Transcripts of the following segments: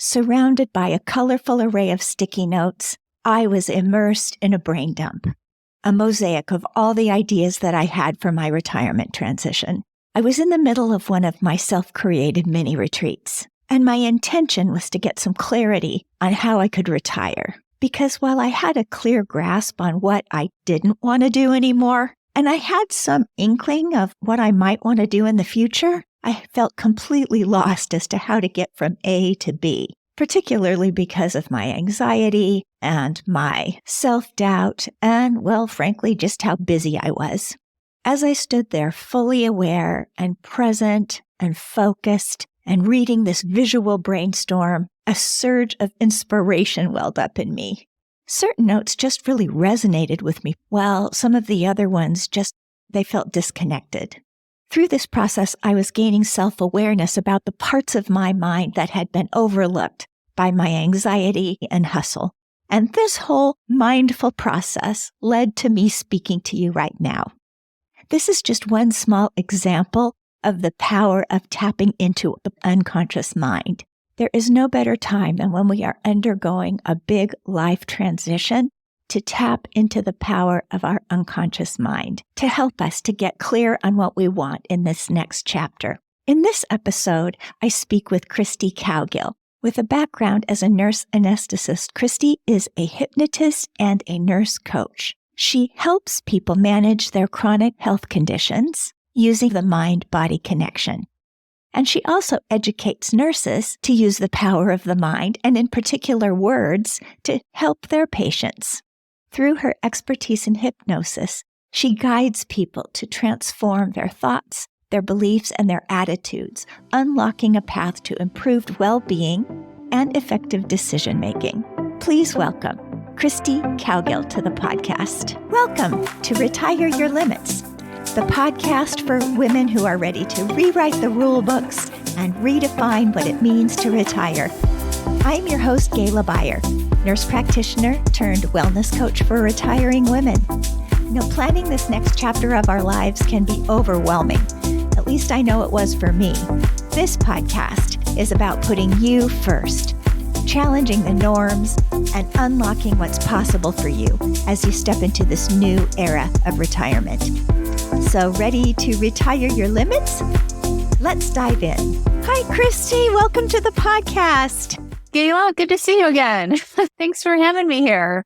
Surrounded by a colorful array of sticky notes, I was immersed in a brain dump, a mosaic of all the ideas that I had for my retirement transition. I was in the middle of one of my self-created mini retreats, and my intention was to get some clarity on how I could retire. Because while I had a clear grasp on what I didn't want to do anymore, and I had some inkling of what I might want to do in the future, I felt completely lost as to how to get from A to B, particularly because of my anxiety and my self-doubt and, well, frankly, just how busy I was. As I stood there fully aware and present and focused and reading this visual brainstorm, a surge of inspiration welled up in me. Certain notes just really resonated with me, while some of the other ones they felt disconnected. Through this process, I was gaining self-awareness about the parts of my mind that had been overlooked by my anxiety and hustle. And this whole mindful process led to me speaking to you right now. This is just one small example of the power of tapping into the unconscious mind. There is no better time than when we are undergoing a big life transition to tap into the power of our unconscious mind to help us to get clear on what we want in this next chapter. In this episode, I speak with Christy Cowgill. With a background as a nurse anesthetist, Christy is a hypnotist and a nurse coach. She helps people manage their chronic health conditions using the mind-body connection. And she also educates nurses to use the power of the mind and in particular words to help their patients. Through her expertise in hypnosis, she guides people to transform their thoughts, their beliefs, and their attitudes, unlocking a path to improved well-being and effective decision-making. Please welcome Christy Cowgill to the podcast. Welcome to Retire Your Limits, the podcast for women who are ready to rewrite the rule books and redefine what it means to retire. I'm your host, Gayla Beyer, nurse practitioner turned wellness coach for retiring women. Planning this next chapter of our lives can be overwhelming. At least I know it was for me. This podcast is about putting you first, challenging the norms, and unlocking what's possible for you as you step into this new era of retirement. So ready to retire your limits? Let's dive in. Hi, Christy. Welcome to the podcast. Gayla, good to see you again. Thanks for having me here.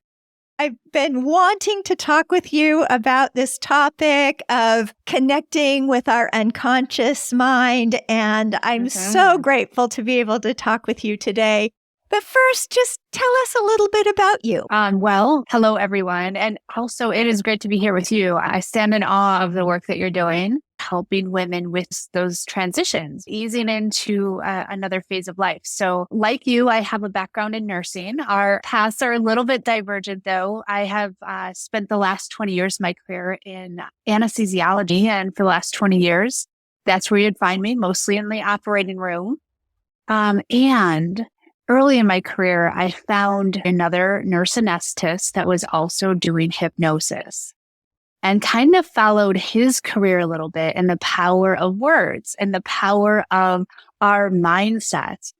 I've been wanting to talk with you about this topic of connecting with our unconscious mind, and I'm so grateful to be able to talk with you today. But first, just tell us a little bit about you. Hello, everyone. And also, it is great to be here with you. I stand in awe of the work that you're doing, helping women with those transitions, easing into another phase of life. So like you, I have a background in nursing. Our paths are a little bit divergent, though. I have spent the last 20 years of my career in anesthesiology. And for the last 20 years, that's where you'd find me, mostly in the operating room. And early in my career, I found another nurse anesthetist that was also doing hypnosis and kind of followed his career a little bit and the power of words and the power of our mindset.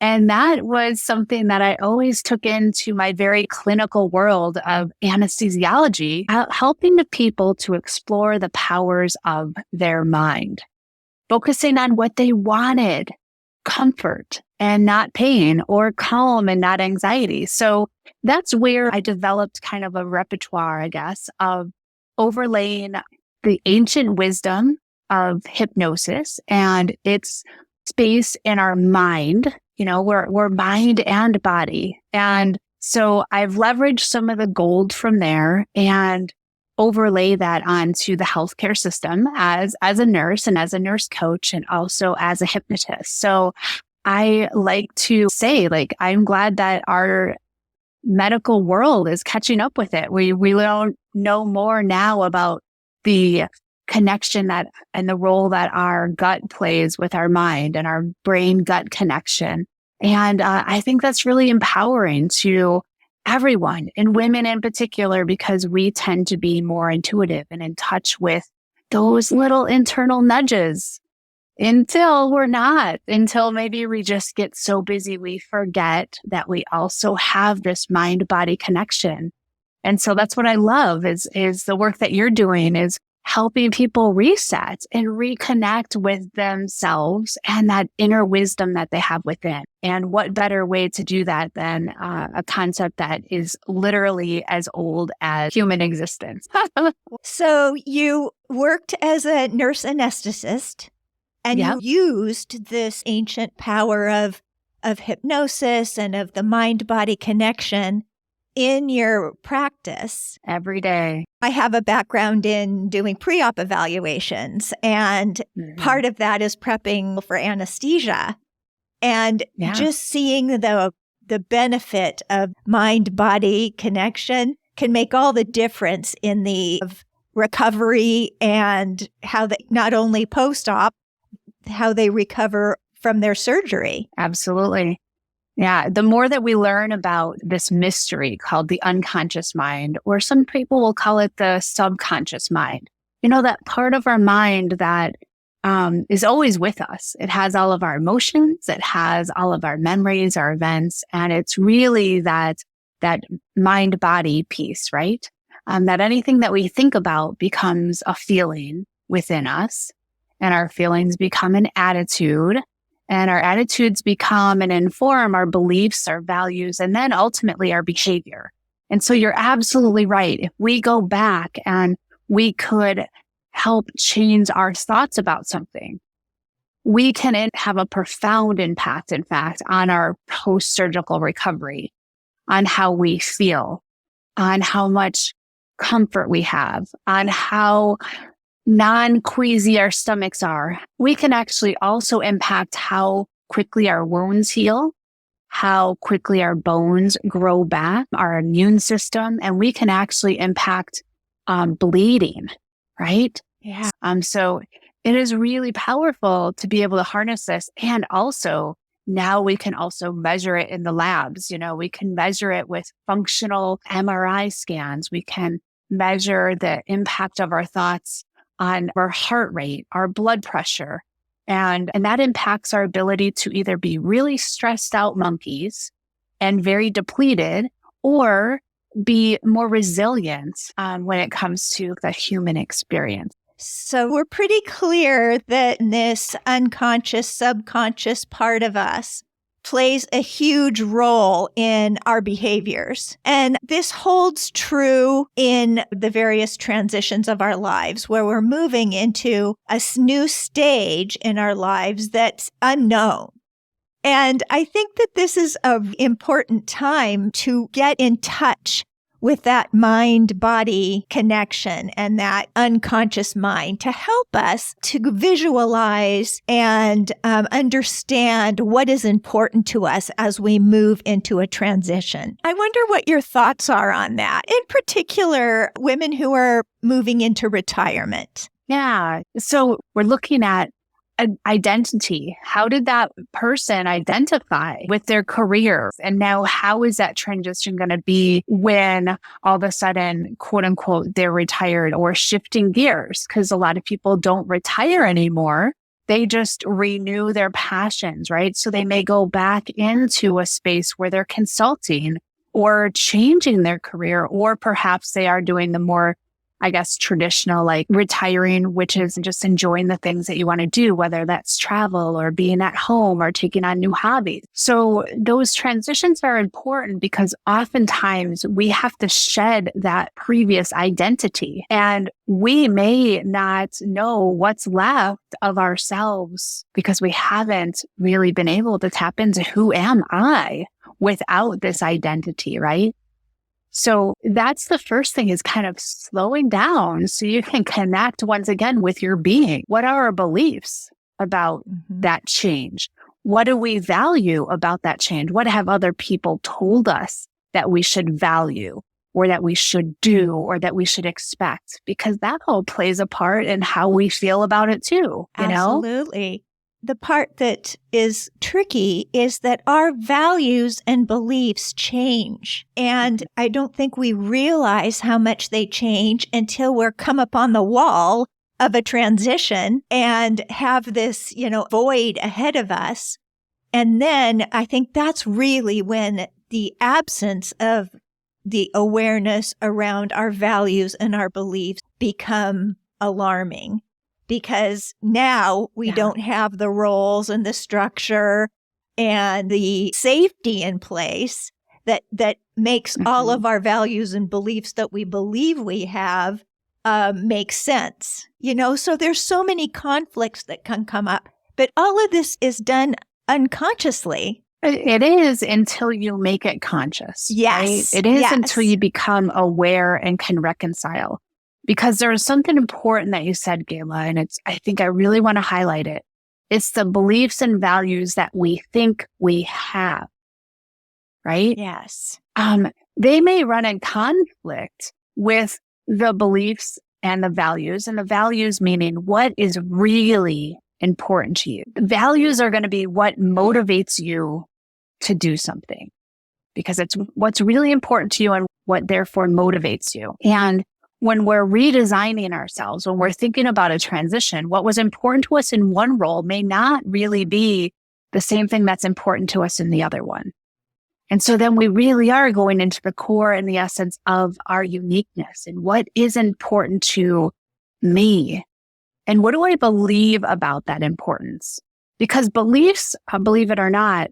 And that was something that I always took into my very clinical world of anesthesiology, helping the people to explore the powers of their mind, focusing on what they wanted, comfort and not pain, or calm and not anxiety. So that's where I developed kind of a repertoire, I guess, of overlaying the ancient wisdom of hypnosis and its space in our mind. We're mind and body. And so I've leveraged some of the gold from there and overlay that onto the healthcare system as a nurse and as a nurse coach and also as a hypnotist. So I like to say, I'm glad that our medical world is catching up with it. We don't know more now about the connection and the role that our gut plays with our mind and our brain-gut connection. And I think that's really empowering to everyone, and women in particular, because we tend to be more intuitive and in touch with those little internal nudges Until we're not, until maybe we just get so busy we forget that we also have this mind-body connection. And so that's what I love is the work that you're doing is helping people reset and reconnect with themselves and that inner wisdom that they have within. And what better way to do that than a concept that is literally as old as human existence. So you worked as a nurse anesthetist. And Yep. you used this ancient power of hypnosis and of the mind-body connection in your practice. Every day. I have a background in doing pre-op evaluations, and part of that is prepping for anesthesia. And just seeing the benefit of mind-body connection can make all the difference in the recovery and how they not only post-op, how they recover from their surgery. Absolutely. Yeah. The more that we learn about this mystery called the unconscious mind, or some people will call it the subconscious mind, that part of our mind that is always with us. It has all of our emotions. It has all of our memories, our events. And it's really that mind-body piece, right? That anything that we think about becomes a feeling within us. And our feelings become an attitude, and our attitudes become and inform our beliefs, our values, and then ultimately our behavior. And so you're absolutely right. If we go back and we could help change our thoughts about something, we can have a profound impact, in fact, on our post-surgical recovery, on how we feel, on how much comfort we have, on how non-queasy our stomachs are. We can actually also impact how quickly our wounds heal, how quickly our bones grow back, our immune system, and we can actually impact bleeding, right? Yeah. So it is really powerful to be able to harness this. And also now we can also measure it in the labs. We can measure it with functional MRI scans. We can measure the impact of our thoughts on our heart rate, our blood pressure. And that impacts our ability to either be really stressed out monkeys and very depleted, or be more resilient when it comes to the human experience. So we're pretty clear that this unconscious, subconscious part of us plays a huge role in our behaviors. And this holds true in the various transitions of our lives where we're moving into a new stage in our lives that's unknown. And I think that this is an important time to get in touch with that mind-body connection and that unconscious mind to help us to visualize and understand what is important to us as we move into a transition. I wonder what your thoughts are on that, in particular, women who are moving into retirement. Yeah. So we're looking at identity. How did that person identify with their career? And now how is that transition going to be when all of a sudden, quote unquote, they're retired or shifting gears? Because a lot of people don't retire anymore. They just renew their passions, right? So they may go back into a space where they're consulting or changing their career, or perhaps they are doing the more traditional, like retiring, which is just enjoying the things that you want to do, whether that's travel or being at home or taking on new hobbies. So those transitions are important because oftentimes we have to shed that previous identity, and we may not know what's left of ourselves because we haven't really been able to tap into who am I without this identity, right? So that's the first thing, is kind of slowing down so you can connect once again with your being. What are our beliefs about that change? What do we value about that change? What have other people told us that we should value or that we should do or that we should expect? Because that all plays a part in how we feel about it too, you know? Absolutely. The part that is tricky is that our values and beliefs change. And I don't think we realize how much they change until we're come up on the wall of a transition and have this, void ahead of us. And then I think that's really when the absence of the awareness around our values and our beliefs become alarming, because now we don't have the roles and the structure and the safety in place that makes all of our values and beliefs that we believe we have make sense. So there's so many conflicts that can come up, but all of this is done unconsciously. It is until you make it conscious. Yes. Right? It is until you become aware and can reconcile. Because there is something important that you said, Gayla, and I think I really want to highlight it. It's the beliefs and values that we think we have. Right? Yes. They may run in conflict with the beliefs and the values meaning what is really important to you. The values are going to be what motivates you to do something, because it's what's really important to you and what therefore motivates you. And when we're redesigning ourselves, when we're thinking about a transition, what was important to us in one role may not really be the same thing that's important to us in the other one. And so then we really are going into the core and the essence of our uniqueness and what is important to me. And what do I believe about that importance? Because beliefs, believe it or not,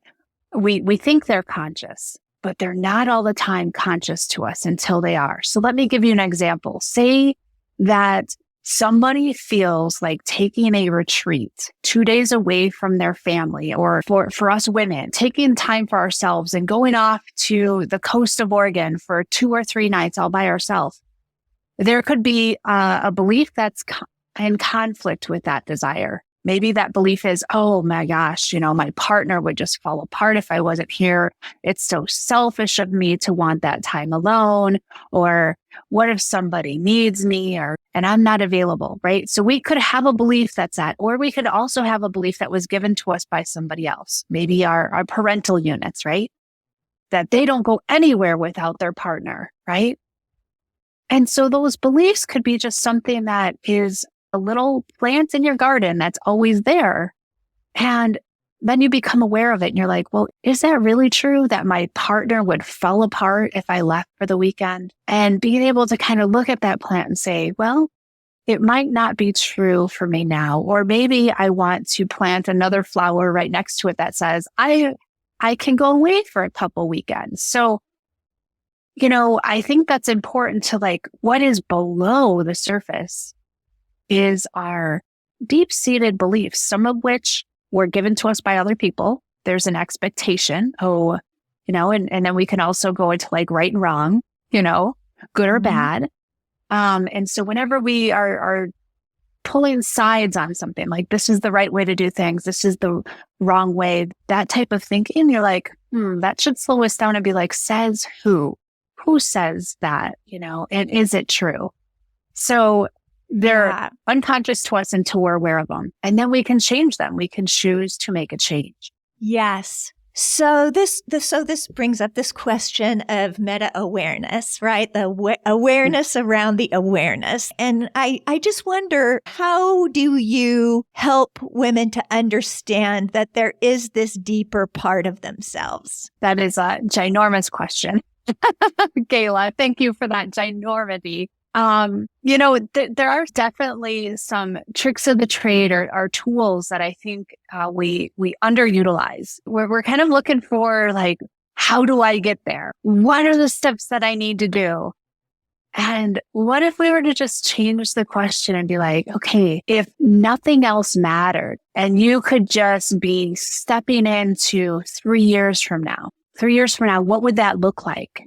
we think they're conscious, but they're not all the time conscious to us until they are. So let me give you an example. Say that somebody feels like taking a retreat 2 days away from their family, or for us women, taking time for ourselves and going off to the coast of Oregon for 2 or 3 nights all by ourselves. There could be a belief that's in conflict with that desire. Maybe that belief is, oh my gosh, my partner would just fall apart if I wasn't here. It's so selfish of me to want that time alone. Or what if somebody needs me and I'm not available, right? So we could have a belief that's that, or we could also have a belief that was given to us by somebody else, maybe our parental units, right? That they don't go anywhere without their partner, right? And so those beliefs could be just something that is a little plant in your garden that's always there. And then you become aware of it and you're like, well, is that really true that my partner would fall apart if I left for the weekend? And being able to kind of look at that plant and say, well, it might not be true for me now. Or maybe I want to plant another flower right next to it that says, I can go away for a couple weekends. So, I think that's important to what is below the surface is our deep-seated beliefs, some of which were given to us by other people. There's an expectation, and then we can also go into right and wrong, good or bad. And so whenever we are pulling sides on something, like this is the right way to do things, this is the wrong way, that type of thinking, you're like, that should slow us down and be like, says who? Who says that, and is it true? So they're unconscious to us until we're aware of them. And then we can change them. We can choose to make a change. Yes. So this brings up this question of meta-awareness, right? The awareness around the awareness. And I just wonder, how do you help women to understand that there is this deeper part of themselves? That is a ginormous question. Gayla, thank you for that ginormity. There are definitely some tricks of the trade or tools that I think we underutilize. We're kind of looking for how do I get there? What are the steps that I need to do? And what if we were to just change the question and be like, okay, if nothing else mattered and you could just be stepping into 3 years from now, what would that look like?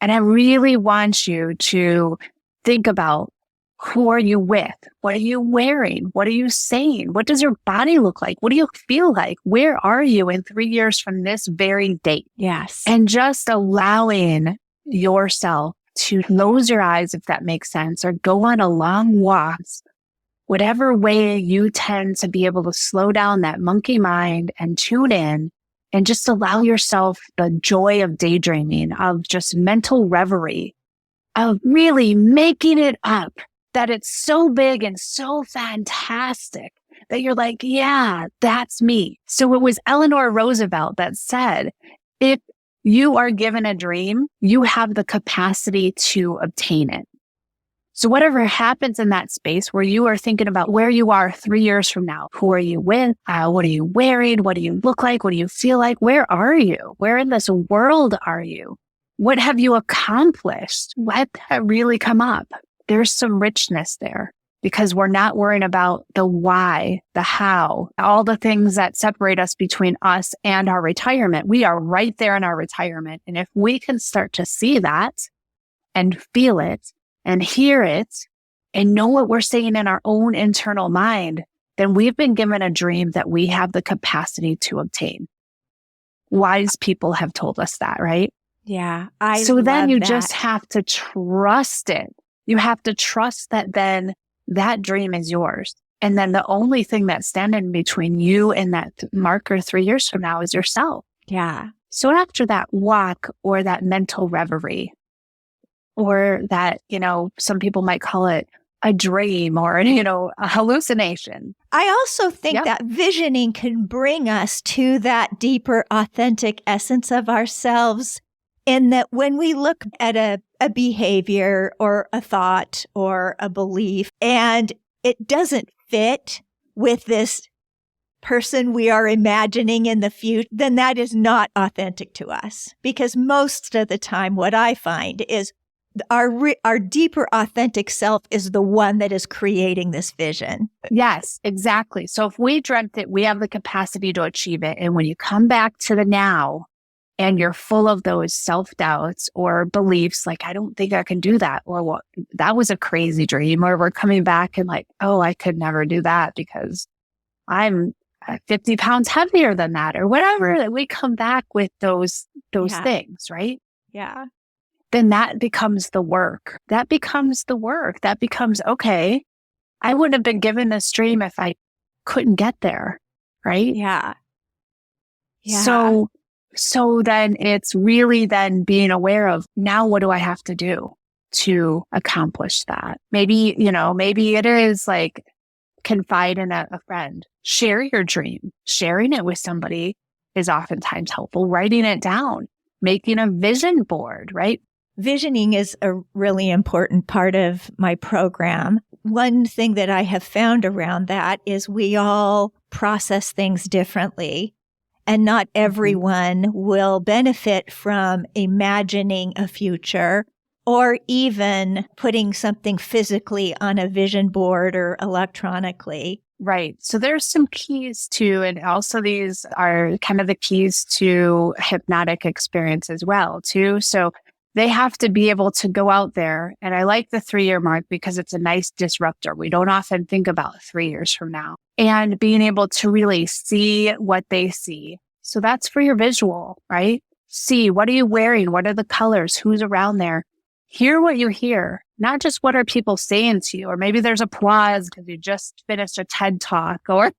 And I really want you to think about, who are you with? What are you wearing? What are you saying? What does your body look like? What do you feel like? Where are you in 3 years from this very date? Yes. And just allowing yourself to close your eyes, if that makes sense, or go on a long walk, whatever way you tend to be able to slow down that monkey mind and tune in and just allow yourself the joy of daydreaming, of just mental reverie, of really making it up that it's so big and so fantastic that you're like, yeah, that's me. So it was Eleanor Roosevelt that said, if you are given a dream, you have the capacity to obtain it. So whatever happens in that space where you are thinking about where you are 3 years from now, who are you with? What are you wearing? What do you look like? What do you feel like? Where are you? Where in this world are you? What have you accomplished? Let that really come up. There's some richness there because we're not worrying about the why, the how, all the things that separate us between us and our retirement. We are right there in our retirement. And if we can start to see that and feel it and hear it and know what we're saying in our own internal mind, then we've been given a dream that we have the capacity to obtain. Wise people have told us that, right? Yeah. So then you just have to trust it. You have to trust that then that dream is yours. And then the only thing that's standing between you and that marker 3 years from now is yourself. Yeah. So after that walk or that mental reverie, or that, some people might call it a dream or, a hallucination. I also think that visioning can bring us to that deeper, authentic essence of ourselves, in that when we look at a behavior or a thought or a belief and it doesn't fit with this person we are imagining in the future, then that is not authentic to us. Because most of the time, what I find is our deeper, authentic self is the one that is creating this vision. Yes, exactly. So if we dreamt it, we have the capacity to achieve it. And when you come back to the now and you're full of those self-doubts or beliefs, like, I don't think I can do that, or what, that was a crazy dream, or we're coming back and like, oh, I could never do that because I'm 50 pounds heavier than that, or whatever, that we come back with those things, right? Yeah. Then that becomes the work. That becomes, okay, I wouldn't have been given this dream if I couldn't get there, right? Yeah. Yeah. So then it's really then being aware of, now what do I have to do to accomplish that? Maybe it is like confide in a friend, share your dream. Sharing it with somebody is oftentimes helpful. Writing it down, making a vision board, right? Visioning is a really important part of my program. One thing that I have found around that is we all process things differently, and not everyone will benefit from imagining a future or even putting something physically on a vision board or electronically. Right. So there's some keys to, and also these are kind of the keys to hypnotic experience as well, too. So they have to be able to go out there. And I like the 3-year mark because it's a nice disruptor. We don't often think about 3 years from now, and being able to really see what they see. So that's for your visual, right? See, what are you wearing? What are the colors? Who's around there? Hear what you hear, not just what are people saying to you, or maybe there's applause because you just finished a TED talk, or,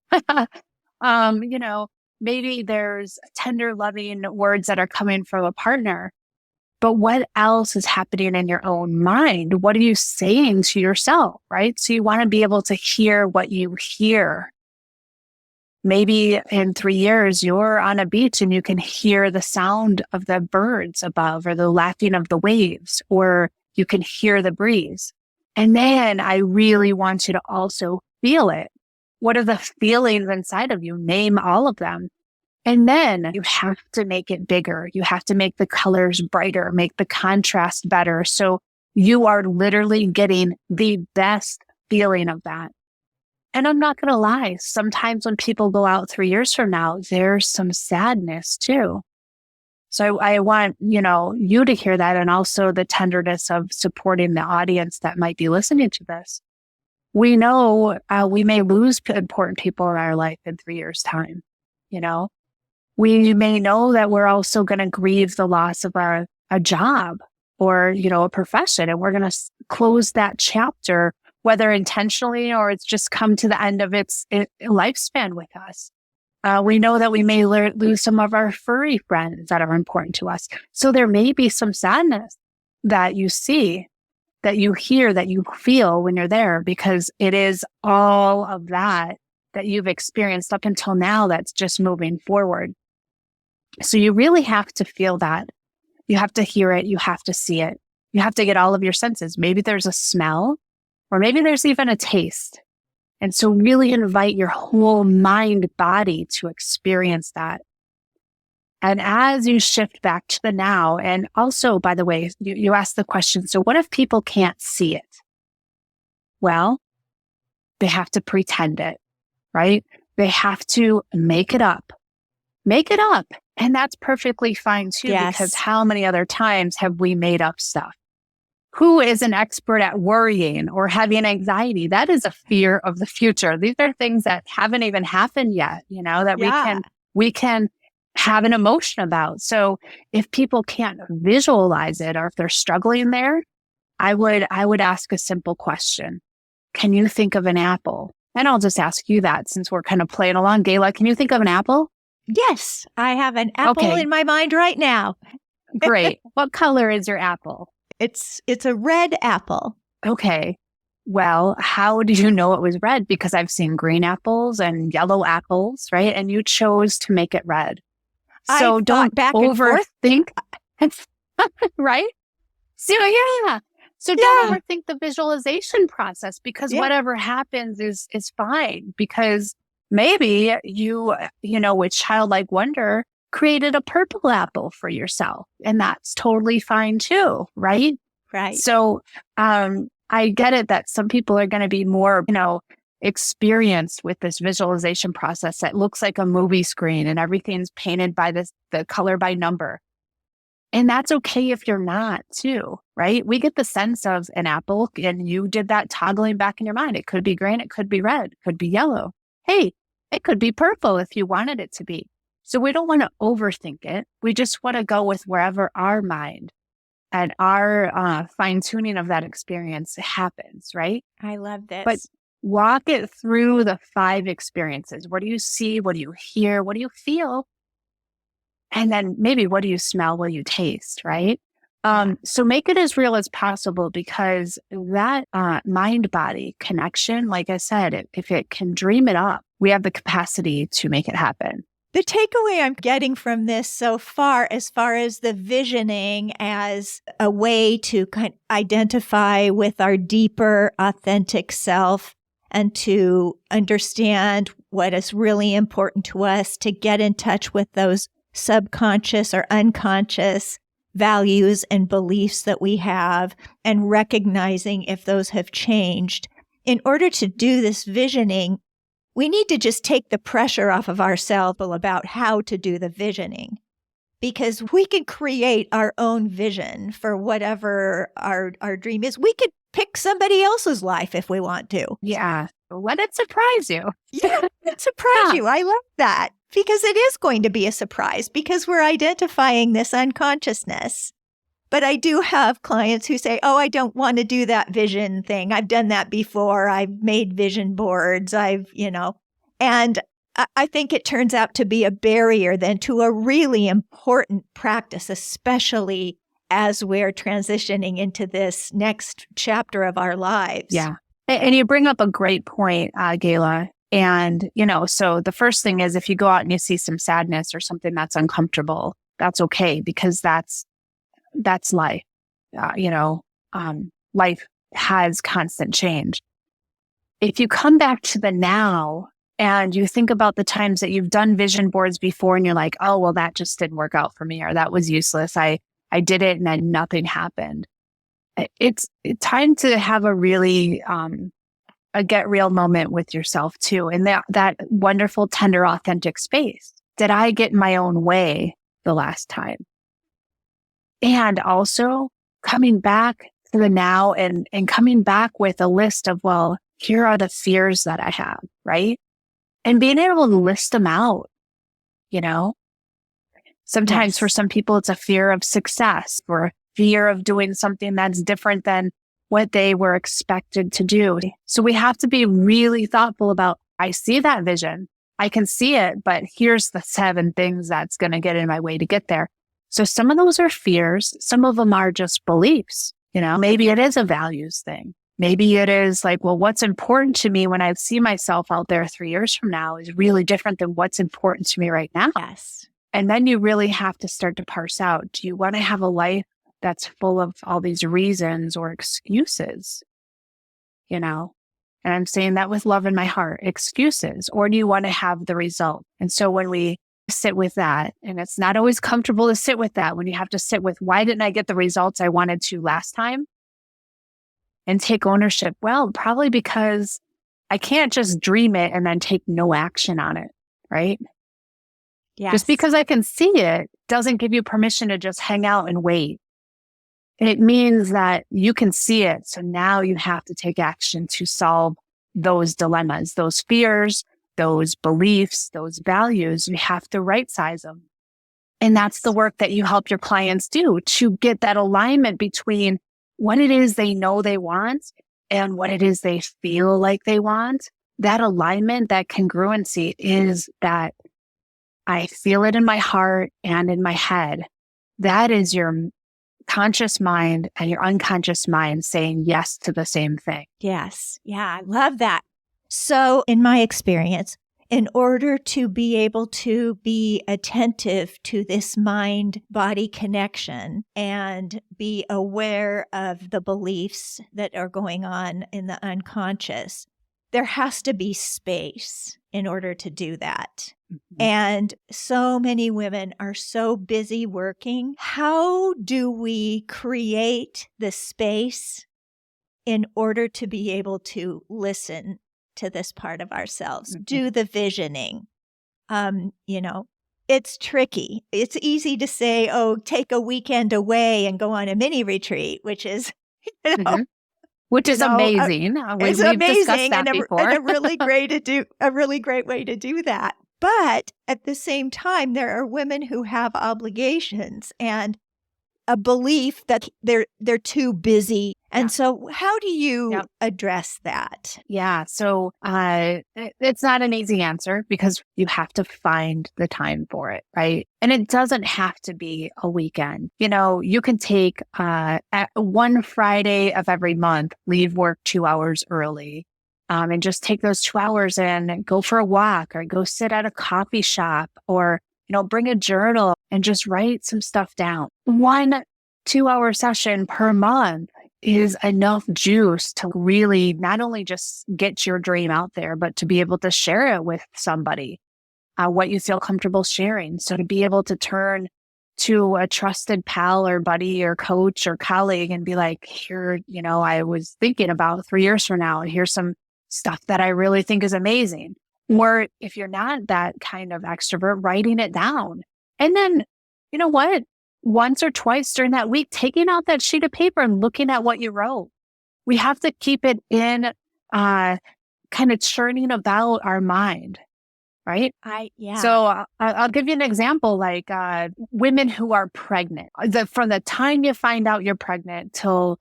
maybe there's tender, loving words that are coming from a partner. But what else is happening in your own mind? What are you saying to yourself, right? So you want to be able to hear what you hear. Maybe in 3 years, you're on a beach and you can hear the sound of the birds above, or the lapping of the waves, or you can hear the breeze. And then I really want you to also feel it. What are the feelings inside of you? Name all of them. And then you have to make it bigger. You have to make the colors brighter, make the contrast better. So you are literally getting the best feeling of that. And I'm not going to lie, sometimes when people go out 3 years from now, there's some sadness too. So I want, you to hear that, and also the tenderness of supporting the audience that might be listening to this. We know we may lose important people in our life in 3 years' time. We may know that we're also going to grieve the loss of a job or, a profession, and we're going to close that chapter, whether intentionally or it's just come to the end of its lifespan with us. We know that we may lose some of our furry friends that are important to us. So there may be some sadness that you see that you hear, that you feel when you're there, because it is all of that you've experienced up until now that's just moving forward. So you really have to feel that. You have to hear it. You have to see it. You have to get all of your senses. Maybe there's a smell, or maybe there's even a taste. And so really invite your whole mind, body to experience that. And as you shift back to the now, and also, by the way, you asked the question, so what if people can't see it? Well, they have to pretend it, right? They have to make it up. Make it up. And that's perfectly fine too, because how many other times have we made up stuff? Who is an expert at worrying or having anxiety? That is a fear of the future. These are things that haven't even happened yet, that we can have an emotion about. So if people can't visualize it, or if they're struggling there, I would ask a simple question. Can you think of an apple? And I'll just ask you that since we're kind of playing along. Gayla, can you think of an apple? Yes, I have an apple in my mind right now. Great. What color is your apple? It's a red apple. Okay. Well, how do you know it was red? Because I've seen green apples and yellow apples, right? And you chose to make it red. So don't overthink, right? So don't overthink the visualization process, because whatever happens is fine, because maybe you with childlike wonder created a purple apple for yourself, and that's totally fine too, right? Right. So I get it that some people are going to be more, experienced with this visualization process that looks like a movie screen and everything's painted by the color by number. And that's okay if you're not too, right? We get the sense of an apple, and you did that toggling back in your mind. It could be green, it could be red, it could be yellow. Hey, it could be purple if you wanted it to be. So we don't want to overthink it. We just want to go with wherever our mind and our fine tuning of that experience happens, right? I love this. But walk it through the 5 experiences. What do you see? What do you hear? What do you feel? And then maybe what do you smell? What do you taste, right? So make it as real as possible, because that mind-body connection, like I said, if it can dream it up, we have the capacity to make it happen. The takeaway I'm getting from this so far as the visioning as a way to kind of identify with our deeper, authentic self, and to understand what is really important to us, to get in touch with those subconscious or unconscious values and beliefs that we have, and recognizing if those have changed. In order to do this visioning, we need to just take the pressure off of ourselves about how to do the visioning, because we can create our own vision for whatever our dream is. We could pick somebody else's life if we want to. Yeah. Let it surprise you. Yeah, surprise you. I love that, because it is going to be a surprise, because we're identifying this unconsciousness. But I do have clients who say, oh, I don't want to do that vision thing. I've done that before. I've made vision boards. And I think it turns out to be a barrier then to a really important practice, especially as we're transitioning into this next chapter of our lives. Yeah. And you bring up a great point, Gayla. And, so the first thing is, if you go out and you see some sadness or something that's uncomfortable, that's okay, because that's life. Life has constant change. If you come back to the now and you think about the times that you've done vision boards before, and you're like, oh, well, that just didn't work out for me, or that was useless. I did it and then nothing happened. It's time to have a really, a get real moment with yourself too. In that wonderful, tender, authentic space. Did I get in my own way the last time? And also coming back to the now and coming back with a list of, well, here are the fears that I have, right? And being able to list them out, Sometimes for some people, it's a fear of success, or a fear of doing something that's different than what they were expected to do. So we have to be really thoughtful about, I see that vision, I can see it, but here's the 7 things that's going to get in my way to get there. So some of those are fears. Some of them are just beliefs. Maybe it is a values thing. Maybe it is like, well, what's important to me when I see myself out there 3 years from now is really different than what's important to me right now. Yes. And then you really have to start to parse out, do you want to have a life that's full of all these reasons or excuses? And I'm saying that with love in my heart, excuses, or do you want to have the result? And so when we sit with that, and it's not always comfortable to sit with that, when you have to sit with, why didn't I get the results I wanted to last time? And take ownership. Well, probably because I can't just dream it and then take no action on it, right? Yes. Just because I can see it doesn't give you permission to just hang out and wait. It means that you can see it. So now you have to take action to solve those dilemmas, those fears, those beliefs, those values. You have to right size them. And that's the work that you help your clients do, to get that alignment between what it is they know they want and what it is they feel like they want. That alignment, that congruency is that I feel it in my heart and in my head. That is your conscious mind and your unconscious mind saying yes to the same thing. Yes. Yeah, I love that. So in my experience, in order to be able to be attentive to this mind-body connection and be aware of the beliefs that are going on in the unconscious, there has to be space in order to do that. Mm-hmm. And so many women are so busy working. How do we create the space in order to be able to listen to this part of ourselves, do the visioning? It's tricky. It's easy to say, oh, take a weekend away and go on a mini retreat, which is, which is amazing. It's we've amazing discussed that and before. a really great way to do that. But at the same time, there are women who have obligations and a belief that they're too busy. And so how do you address that? Yeah. So it's not an easy answer because you have to find the time for it, right? And it doesn't have to be a weekend. You can take one Friday of every month, leave work 2 hours early, and just take those 2 hours and go for a walk or go sit at a coffee shop or bring a journal and just write some stuff down. 1 2-hour session per month is enough juice to really not only just get your dream out there, but to be able to share it with somebody, what you feel comfortable sharing. So to be able to turn to a trusted pal or buddy or coach or colleague and be like, here, I was thinking about 3 years from now, and here's some stuff that I really think is amazing. Or if you're not that kind of extrovert, writing it down. And then, you know what? Once or twice during that week, taking out that sheet of paper and looking at what you wrote. We have to keep it in kind of churning about our mind, right? So I'll give you an example, like women who are pregnant. From the time you find out you're pregnant till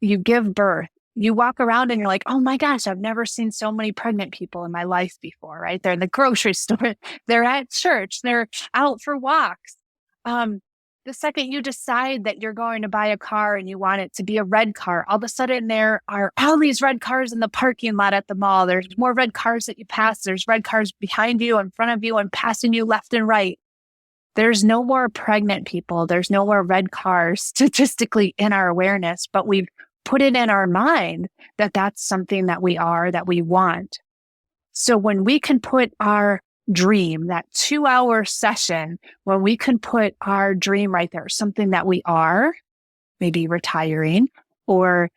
you give birth, you walk around and you're like, oh my gosh, I've never seen so many pregnant people in my life before, right? They're in the grocery store, they're at church, they're out for walks. The second you decide that you're going to buy a car and you want it to be a red car, all of a sudden there are all these red cars in the parking lot at the mall. There's more red cars that you pass. There's red cars behind you, in front of you, and passing you left and right. There's no more pregnant people. There's no more red cars statistically in our awareness, but we've put it in our mind that that's something that we are, that we want. So when we can put our dream, that 2-hour session, when we can put our dream right there, something that we are, maybe retiring, or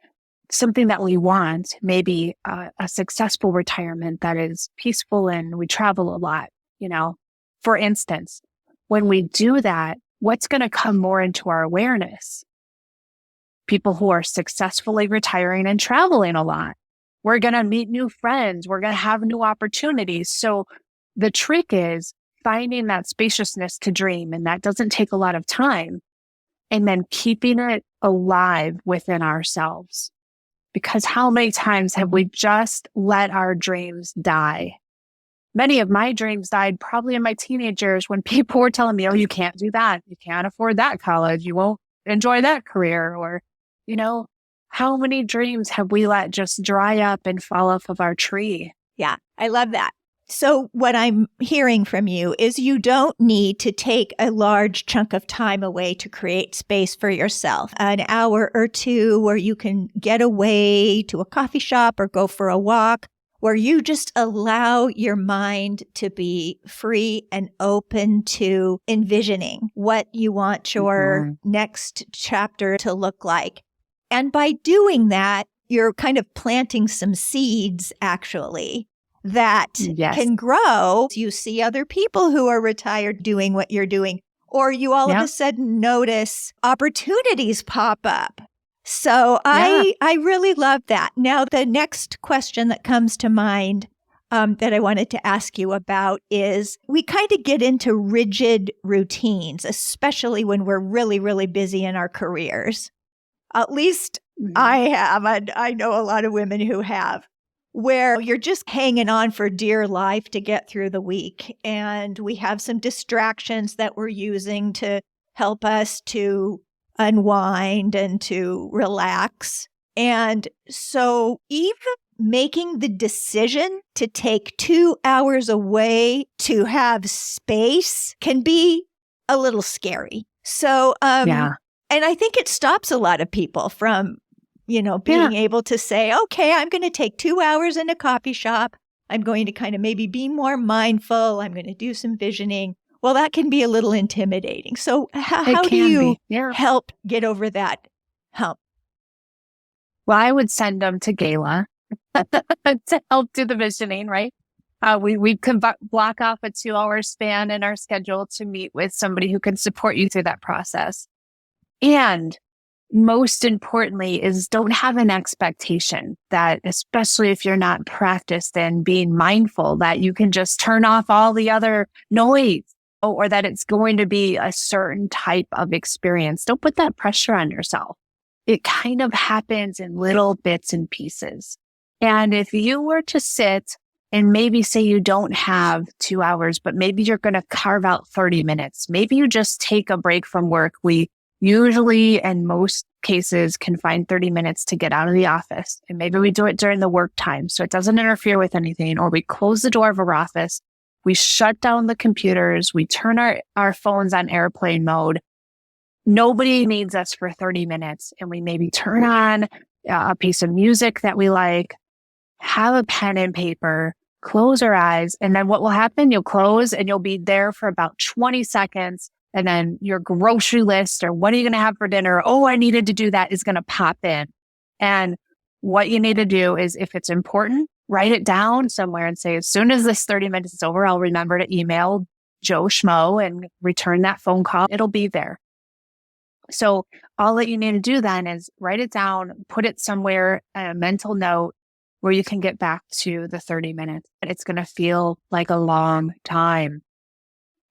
something that we want, maybe a successful retirement that is peaceful and we travel a lot, for instance, when we do that, what's going to come more into our awareness? People who are successfully retiring and traveling a lot. We're going to meet new friends. We're going to have new opportunities. So the trick is finding that spaciousness to dream, and that doesn't take a lot of time, and then keeping it alive within ourselves. Because how many times have we just let our dreams die? Many of my dreams died probably in my teenage years when people were telling me, oh, you can't do that. You can't afford that college. You won't enjoy that career. Or, How many dreams have we let just dry up and fall off of our tree? Yeah, I love that. So what I'm hearing from you is you don't need to take a large chunk of time away to create space for yourself. An hour or two where you can get away to a coffee shop or go for a walk, where you just allow your mind to be free and open to envisioning what you want your next chapter to look like. And by doing that, you're kind of planting some seeds, actually, that can grow. You see other people who are retired doing what you're doing, or you all of a sudden notice opportunities pop up. So I really love that. Now, the next question that comes to mind that I wanted to ask you about is we kind of get into rigid routines, especially when we're really, really busy in our careers. At least I have, and I know a lot of women who have, where you're just hanging on for dear life to get through the week. And we have some distractions that we're using to help us to unwind and to relax. And so even making the decision to take 2 hours away to have space can be a little scary. So, and I think it stops a lot of people from, being able to say, okay, I'm going to take 2 hours in a coffee shop. I'm going to kind of maybe be more mindful. I'm going to do some visioning. Well, that can be a little intimidating. So how do you help get over that hump? Well, I would send them to Gala to help do the visioning, right? We can block off a 2-hour span in our schedule to meet with somebody who can support you through that process. And most importantly is don't have an expectation that, especially if you're not practiced in being mindful, that you can just turn off all the other noise or that it's going to be a certain type of experience. Don't put that pressure on yourself. It kind of happens in little bits and pieces. And if you were to sit and maybe say you don't have 2 hours, but maybe you're going to carve out 30 minutes, maybe you just take a break from work. We usually, in most cases, can find 30 minutes to get out of the office. And maybe we do it during the work time so it doesn't interfere with anything, or we close the door of our office. We shut down the computers. We turn our phones on airplane mode. Nobody needs us for 30 minutes. And we maybe turn on a piece of music that we like, have a pen and paper, close our eyes. And then what will happen? You'll close and you'll be there for about 20 seconds. And then your grocery list or what are you going to have for dinner? Oh, I needed to do that is going to pop in. And what you need to do is, if it's important, write it down somewhere and say, as soon as this 30 minutes is over, I'll remember to email Joe Schmo and return that phone call. It'll be there. So all that you need to do then is write it down, put it somewhere, a mental note where you can get back to the 30 minutes. It's going to feel like a long time.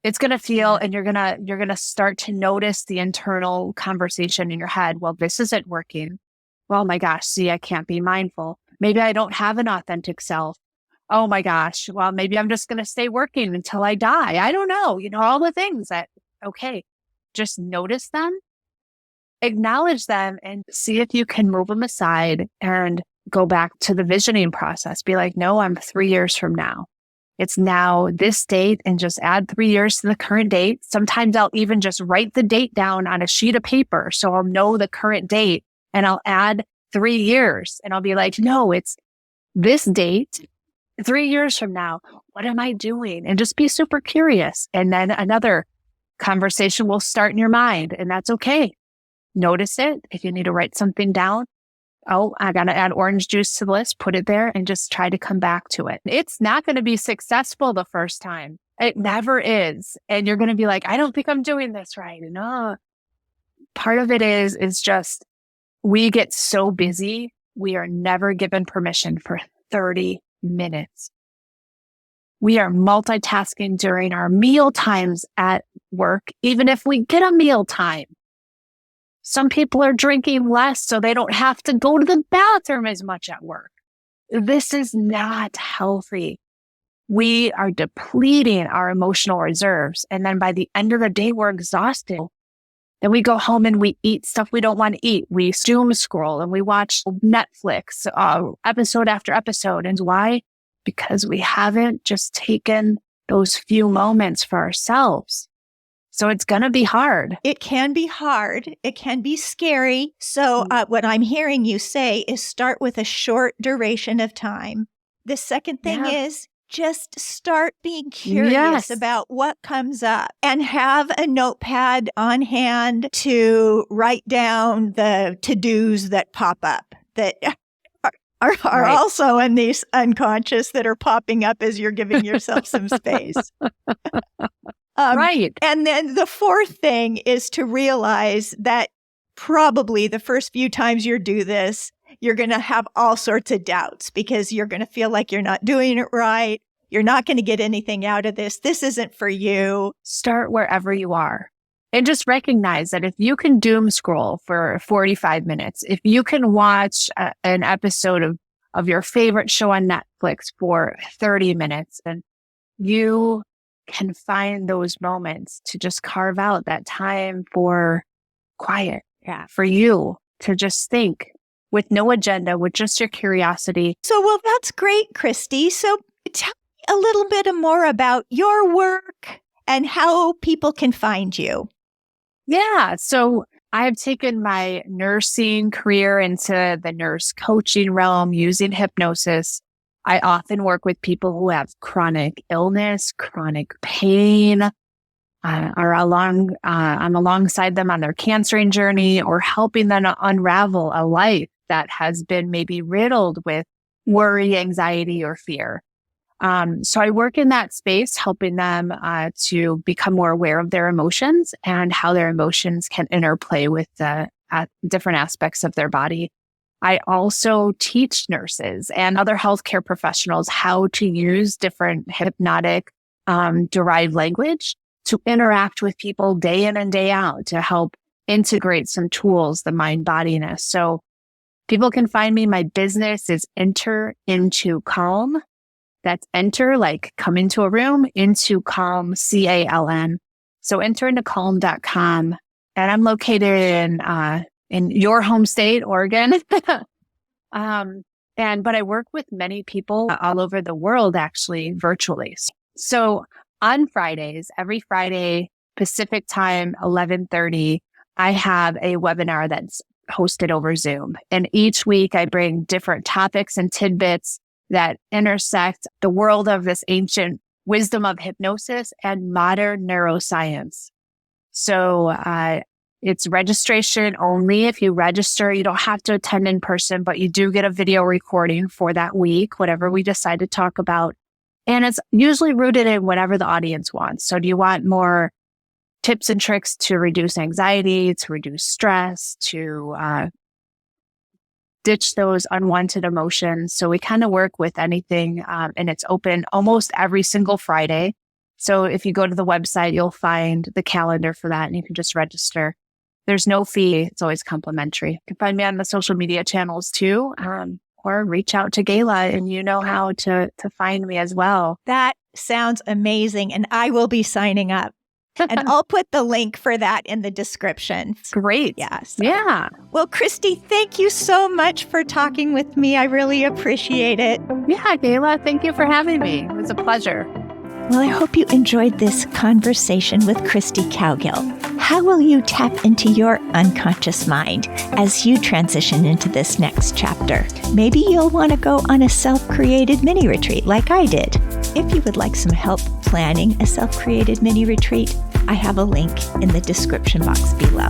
It's going to feel, and you're going to start to notice the internal conversation in your head. Well, this isn't working. Well, my gosh, see, I can't be mindful. Maybe I don't have an authentic self. Oh my gosh. Well, maybe I'm just going to stay working until I die. I don't know. All the things that, okay, just notice them, acknowledge them, and see if you can move them aside and go back to the visioning process. Be like, no, I'm 3 years from now. It's now this date, and just add 3 years to the current date. Sometimes I'll even just write the date down on a sheet of paper so I'll know the current date, and I'll add 3 years and I'll be like, no, it's this date, 3 years from now. What am I doing? And just be super curious. And then another conversation will start in your mind, and that's okay. Notice it. If you need to write something down, oh, I got to add orange juice to the list, put it there, and just try to come back to it. It's not going to be successful the first time. It never is. And you're going to be like, I don't think I'm doing this right. No. Part of it is just, we get so busy, we are never given permission for 30 minutes. We are multitasking during our meal times at work, even if we get a meal time. Some people are drinking less so they don't have to go to the bathroom as much at work. This is not healthy. We are depleting our emotional reserves. And then by the end of the day, we're exhausted. Then we go home and we eat stuff we don't want to eat. We doom scroll and we watch Netflix episode after episode. And why? Because we haven't just taken those few moments for ourselves. So it's going to be hard. It can be hard. It can be scary. So what I'm hearing you say is start with a short duration of time. The second thing is just start being curious about what comes up and have a notepad on hand to write down the to-dos that pop up that are also in these unconscious that are popping up as you're giving yourself some space. Right. And then the fourth thing is to realize that probably the first few times you do this, you're going to have all sorts of doubts because you're going to feel like you're not doing it right. You're not going to get anything out of this. This isn't for you. Start wherever you are and just recognize that if you can doom scroll for 45 minutes, if you can watch an episode of your favorite show on Netflix for 30 minutes, and you can find those moments to just carve out that time for quiet, for you to just think with no agenda, with just your curiosity. So, well, that's great, Christy. So tell me a little bit more about your work and how people can find you. Yeah. So I've taken my nursing career into the nurse coaching realm using hypnosis. I often work with people who have chronic illness, chronic pain, I'm alongside them on their cancering journey or helping them unravel a life that has been maybe riddled with worry, anxiety, or fear. So I work in that space, helping them to become more aware of their emotions and how their emotions can interplay with the different aspects of their body. I also teach nurses and other healthcare professionals how to use different hypnotic derived language to interact with people day in and day out to help integrate some tools, the mind-bodiness. So people can find me. My business is Enter Into Calm. That's enter, like come into a room, into calm, CALM. So enterintoCalm.com. And I'm located in your home state, Oregon. But I work with many people all over the world, actually, virtually. So on Fridays, every Friday, Pacific time, 11:30, I have a webinar that's hosted over Zoom. And each week I bring different topics and tidbits that intersect the world of this ancient wisdom of hypnosis and modern neuroscience. So it's registration only. If you register, you don't have to attend in person, but you do get a video recording for that week, whatever we decide to talk about. And it's usually rooted in whatever the audience wants. So do you want more tips and tricks to reduce anxiety, to reduce stress, to ditch those unwanted emotions? So we kind of work with anything, and it's open almost every single Friday. So if you go to the website, you'll find the calendar for that and you can just register. There's no fee. It's always complimentary. You can find me on the social media channels too, or reach out to Gayla and you know how to find me as well. That sounds amazing. And I will be signing up. And I'll put the link for that in the description. Great. Yes. Yeah. Well, Christy, thank you so much for talking with me. I really appreciate it. Yeah, Gayla, thank you for having me. It was a pleasure. Well, I hope you enjoyed this conversation with Christy Cowgill. How will you tap into your unconscious mind as you transition into this next chapter? Maybe you'll want to go on a self-created mini retreat like I did. If you would like some help planning a self-created mini retreat, I have a link in the description box below.